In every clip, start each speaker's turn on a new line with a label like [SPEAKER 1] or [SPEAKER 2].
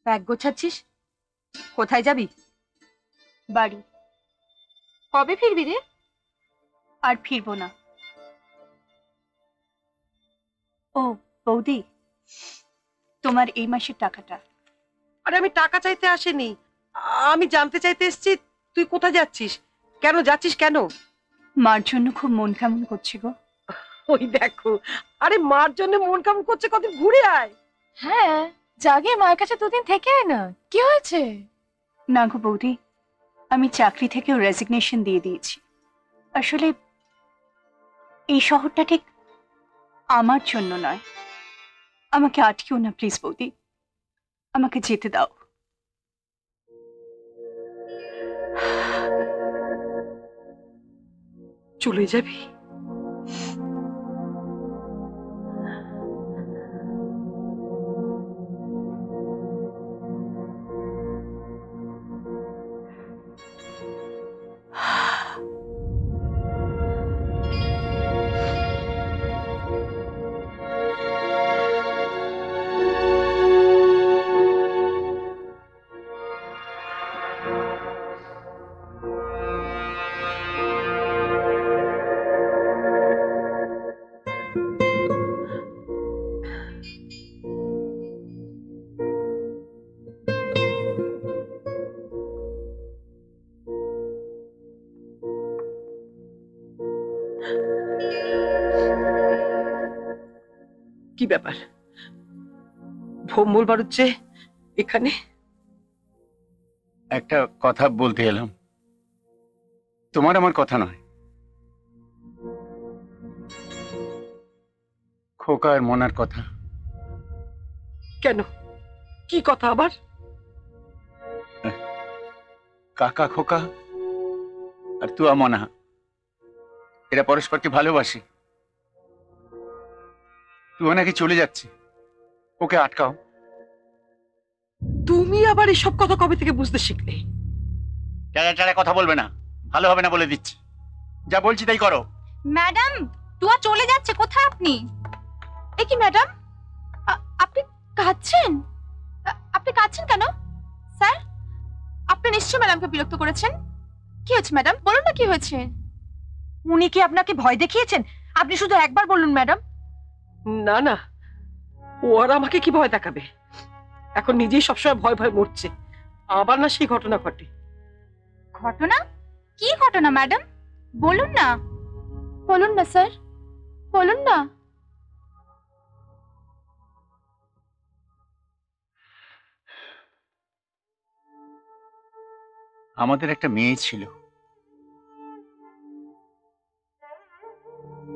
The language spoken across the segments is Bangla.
[SPEAKER 1] ব্যাগ গোছাচ্ছিস? কোথায় যাবি?
[SPEAKER 2] বাড়ি।
[SPEAKER 1] কবে ফিরবি রে?
[SPEAKER 2] আর ফিরবো না। ও বৌদি, তোমার এই মাসের টাকাটা।
[SPEAKER 3] আরে আমি টাকা চাইতে আসিনি, আমি জানতে চাইতে এসেছি তুই কোথায় যাচ্ছিস, কেন যাচ্ছিস কেন?
[SPEAKER 2] মার জন্য খুব মন কেমন করছে গো।
[SPEAKER 3] ওই দেখো, আরে মার জন্য মন কেমন করছে, কদিন ঘুরে আয়।
[SPEAKER 1] হ্যাঁ, জাগে মায়ের কাছে দুদিন থেকে আয় না। কি হয়েছে?
[SPEAKER 2] না গো বৌদি, আমি চাকরি থেকেও রেজিগনেশন দিয়ে দিয়েছি। আসলে এই শহরটা ঠিক আমার জন্য নয়। আমাকে আটকিও না প্লিজ বৌদি, আমাকে যেতে দাও।
[SPEAKER 3] চলে যাবি? কি ব্যাপার, ভোম্বল বাড়ুচ্ছে এখানে?
[SPEAKER 4] একটা কথা বলতে এলাম, তোমার আমার কথা নয়, খোকা আর মনার কথা।
[SPEAKER 3] কেন, কি কথা আবার?
[SPEAKER 4] কাকা খোকা আর তুয়া মনা, এরা পরস্পরকে ভালোবাসে। তুয়া নাকি চলে যাচ্ছে, ওকে আটকাও।
[SPEAKER 3] তুমি আবার এসব কথা কবে থেকে বুঝতে শিখলে?
[SPEAKER 4] টাড়া টাড়া কথা বলবে না, ভালো হবে না বলে দিচ্ছি। যা বলছি তাই করো।
[SPEAKER 2] ম্যাডাম, তুয়া চলে যাচ্ছে। কোথায় আপনি?
[SPEAKER 1] এ কি ম্যাডাম, আপনি কাঁদছেন? আপনি কাঁদছেন কেন? স্যার, আপনি নিশ্চয়ই ম্যাডামকে বিরক্ত করেছেন। কি হয়েছে ম্যাডাম, বলুন না কি হয়েছে।
[SPEAKER 5] উনি কি আপনাকে ভয় দেখিয়েছেন? আপনি শুধু একবার বলুন ম্যাডাম।
[SPEAKER 3] না না, ও আর আমাকে কি ভয় দেখাবে? এখন নিজেই সবসময় ভয় ভয় মরছে, আবার না সেই ঘটনা ঘটে।
[SPEAKER 2] ঘটনা? কি ঘটনা ম্যাডাম, বলুন না।
[SPEAKER 1] বলুন না স্যার, বলুন না।
[SPEAKER 4] আমাদের একটা মেয়ে ছিল,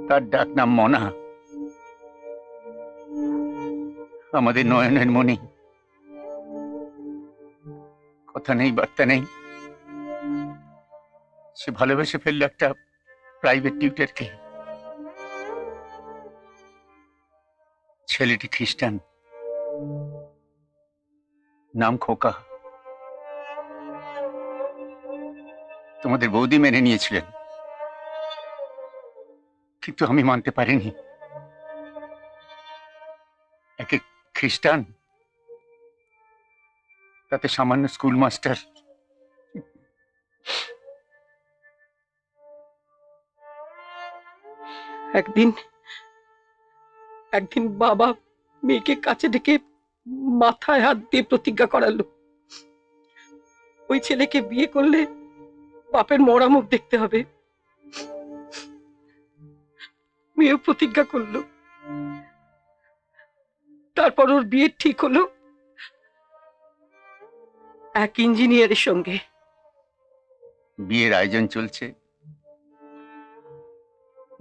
[SPEAKER 4] তার ডাক নাম মনা। আমাদের নয়নের মণি। কথা নেই বার্তা নেই, সে ভালোবেসে ফেললো একটা প্রাইভেট টিউটরকে। ছেলেটি খ্রিস্টান, নাম খোকা। তোমাদের বৌদি মেনে নিয়েছিলেন, কিন্তু আমি মানতে পারিনি। একে খ্রিস্টান, তাতে সামান্য স্কুল মাস্টার।
[SPEAKER 3] একদিন একদিন বাবা মেয়েকে কাছে ডেকে মাথায় হাত দিয়ে প্রতিজ্ঞা করালো, ওই ছেলেকে বিয়ে করলে বাপের মরা মুখ দেখতে হবে। মেয়েও প্রতিজ্ঞা করলো। তারপর ওর বিয়ে ঠিক হলো এক ইঞ্জিনিয়ারের সঙ্গে।
[SPEAKER 4] বিয়ের আয়োজন চলছে,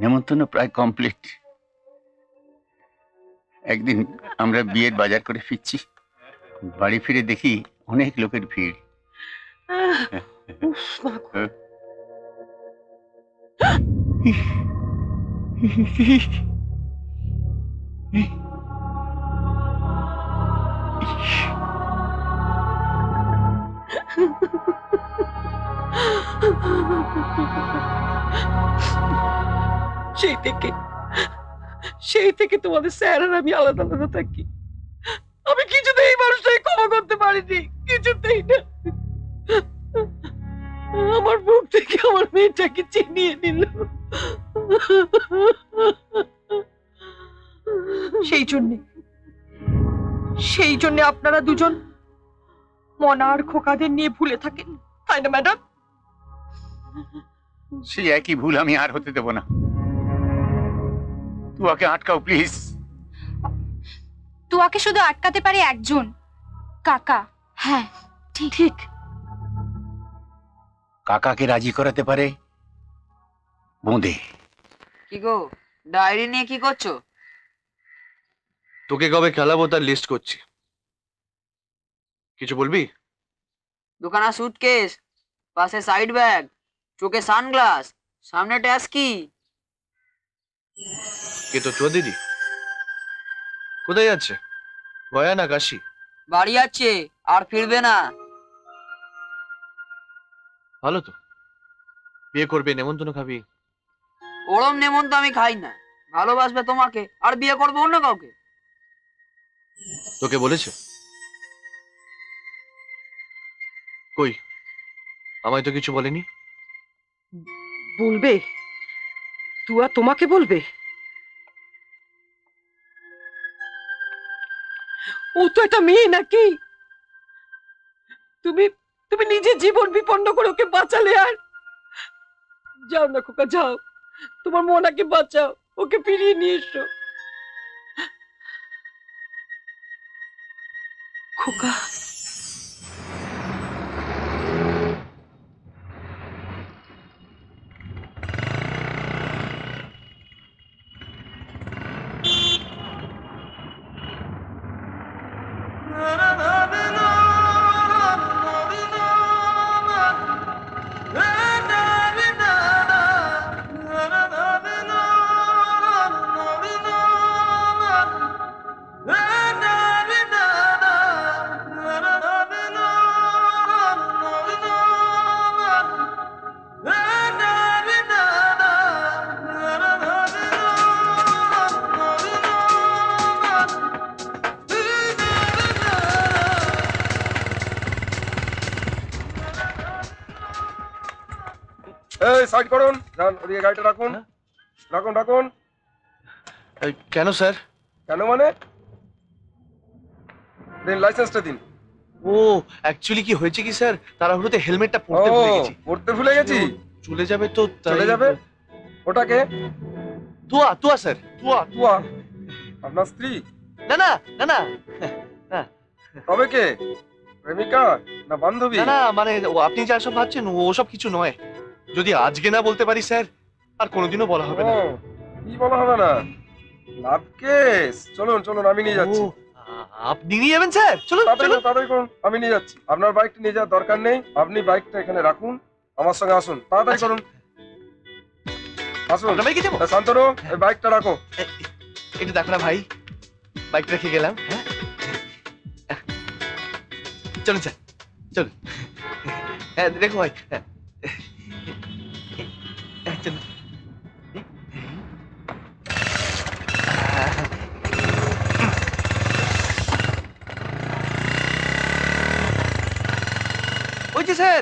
[SPEAKER 4] নেমন্তন্ন প্রায় কমপ্লিট। একদিন আমরা বিয়ের বাজার করে ফিরছি, বাড়ি ফিরে দেখি অনেক লোকের ভিড়।
[SPEAKER 3] উফ, মা গো। সেই থেকে তোমাদের স্যার আর আমি আলাদা আলাদা থাকি। আমি কিছুতে এই মানুষটাকে ক্ষমা করতে পারিনি, কিছুতেই না। আমার বুক থেকে আমার মেয়েটাকে চিনিয়ে নিল।
[SPEAKER 5] সেই জন্য আপনারা দুজন মনা আর খোকাদের নিয়ে ভুলে থাকেন, তাই না ম্যাডাম?
[SPEAKER 4] সেই একই ভুল আমি আর হতে দেব না। তুয়াকে আটকাও প্লিজ।
[SPEAKER 1] তুয়াকে শুধু আটকাতে পারে একজন, কাকা। হ্যাঁ ঠিক।
[SPEAKER 4] কাকাকে রাজি করাতে পারে বোঁদে।
[SPEAKER 6] কি গো, ডায়েরি নিয়ে কি করছো?
[SPEAKER 7] তোকে কবে খেলাবো তার লিস্ট করছি। কিছু বলবি?
[SPEAKER 6] দুখানা সুটকেস, পাশে সাইড ব্যাগ, চোখে সানগ্লাস, সামনে ট্যাক্সি।
[SPEAKER 7] কে তো চো দিদি? কোথায় যাচ্ছে? গয়া না কাশি?
[SPEAKER 6] বাড়ি যাচ্ছে, আর ফিরবে না।
[SPEAKER 7] ভালো তো, বিয়ে করবে, নেমন্তন্ন খাবি।
[SPEAKER 6] ওরম নেমন্ত আমি খাই না। ভালোবাসবে তোমাকে আর বিয়ে করবো অন্য কাউকে।
[SPEAKER 7] তোকে বলেছে? কই, আমায় তো কিছু বলেনি।
[SPEAKER 3] বলবে? তুয়া তোমাকে বলবে? ও তো একটা মেয়ে নাকি? তুমি তুমি নিজের জীবন বিপন্ন করে ওকে বাঁচালে। আর যাও না খোকা, যাও, তোমার মোনাকে বাঁচাও, ওকে ফিরিয়ে নিয়ে এসো। খোকা,
[SPEAKER 8] এই সাইড করুন, যান ওদিকে গাড়িটা রাখুন।
[SPEAKER 7] হ্যাঁ?
[SPEAKER 8] রাখুন রাখুন।
[SPEAKER 7] কেন স্যার?
[SPEAKER 8] কেন মানে? দিন, লাইসেন্সটা দিন।
[SPEAKER 7] ও অ্যাকচুয়ালি কি হয়েছে কি স্যার, তাড়াহুড়োতে হেলমেটটা পরতে ভুলে গেছি।
[SPEAKER 8] পড়তে ভুলে গেছি।
[SPEAKER 7] চলে যাবে তো তাই।
[SPEAKER 8] চলে যাবে? ওটাকে?
[SPEAKER 7] তুয়া তুয়া স্যার, তুয়া।
[SPEAKER 8] তুয়া আপনার স্ত্রী?
[SPEAKER 7] না না না না
[SPEAKER 8] তবে কে? প্রেমিকা না বান্ধবী?
[SPEAKER 7] না না, মানে আপনি যা সব ভাবছেন ওসব কিছু নয়। যদি আজকে না বলতে পারি স্যার, আর কোনোদিনও বলা হবে না।
[SPEAKER 8] কি বলা হবে না? লাভ কেস। চলুন চলুন, আমি নিয়ে যাচ্ছি।
[SPEAKER 7] আপনি নিয়ে যাবেন স্যার? চলুন চলুন।
[SPEAKER 8] তাড়াতাড়ি করুন, আমি নিয়ে যাচ্ছি। আপনার বাইকটা নিয়ে যাওয়ার দরকার নেই, আপনি বাইকটা এখানে রাখুন, আমার সঙ্গে আসুন। তাড়াতাড়ি করুন, আসুন।
[SPEAKER 7] আপনার বাইকে যাবো?
[SPEAKER 8] শান্তনু, এই বাইকটা রাখো।
[SPEAKER 7] একটু দেখো না ভাই, বাইকটা রেখে গেলাম। হ্যাঁ চলুন স্যার, চলুন। হ্যাঁ দেখো ভাই, হ্যাঁ চলুন। ওই যে স্যার,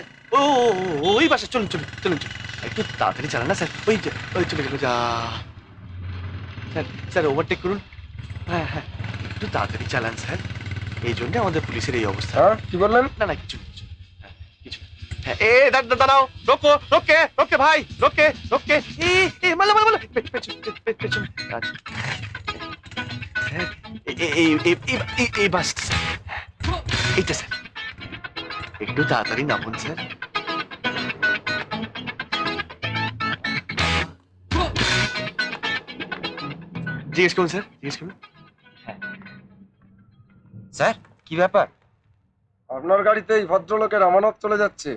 [SPEAKER 7] ওই বাসা। চলুন চলুন চলুন চলুন, একটু তাড়াতাড়ি চালান না স্যার। ওই চলে গেল। যা স্যার, স্যার ওভারটেক করুন। হ্যাঁ হ্যাঁ, একটু তাড়াতাড়ি চালান স্যার, এই জন্য আমাদের পুলিশের এই অবস্থা।
[SPEAKER 8] হ্যাঁ কি বললেন?
[SPEAKER 7] না না কিছু কিছু, হ্যাঁ কিছু। হ্যাঁ দাঁড়াও, রোকে ভাই, রোকে। মালা পেছন। আচ্ছা স্যার, এই বাসটা স্যার, এইটা স্যার, একটু তাড়াতাড়ি নামুন স্যার। জিজ্ঞেস করুন স্যার, জিজ্ঞেস করুন।
[SPEAKER 9] স্যার কি ব্যাপার?
[SPEAKER 8] আপনার গাড়িতে এই ভদ্রলোকের আমানত চলে যাচ্ছে।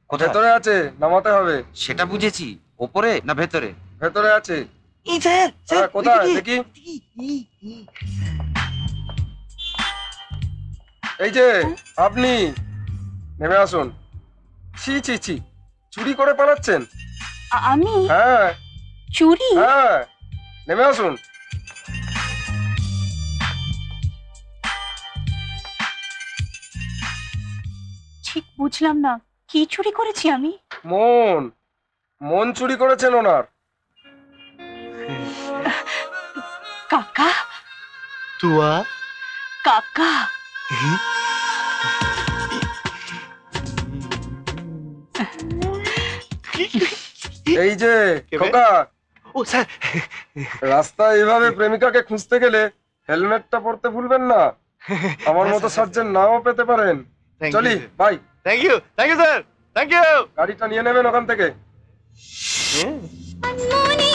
[SPEAKER 9] কোথায়?
[SPEAKER 8] ভেতরে আছে, নামাতে হবে।
[SPEAKER 9] সেটা বুঝেছি, ওপরে না ভেতরে?
[SPEAKER 8] ভেতরে আছে।
[SPEAKER 7] এই স্যার,
[SPEAKER 8] হ্যাঁ, কোথায় দেখি? এই যে আপনি, নেমে আসুন। ছি ছি ছি, চুরি করে পালাচ্ছেন?
[SPEAKER 2] আমি
[SPEAKER 8] হ্যাঁ
[SPEAKER 2] চুরি?
[SPEAKER 8] হ্যাঁ, নেমে আসুন।
[SPEAKER 2] ঠিক বুঝলাম না, কি চুরি করেছি আমি?
[SPEAKER 8] মন মন চুরি করেছেন ওনার।
[SPEAKER 2] কাকা,
[SPEAKER 7] তুয়া
[SPEAKER 2] কাকা,
[SPEAKER 8] এই যে
[SPEAKER 7] কে বে?
[SPEAKER 8] খোকা,
[SPEAKER 7] ও স্যার
[SPEAKER 8] রাস্তায় এভাবে প্রেমিকাকে খুঁজতে গেলে হেলমেটটা পরতে ভুলবেন না। আমার মতো সার্জেন্ট নাও পেতে পারেন। চলি bye.
[SPEAKER 7] Thank you sir, thank you.
[SPEAKER 8] গাড়িটা নিয়ে নেবেন ওখান থেকে।
[SPEAKER 7] হ্যাঁ
[SPEAKER 1] মনে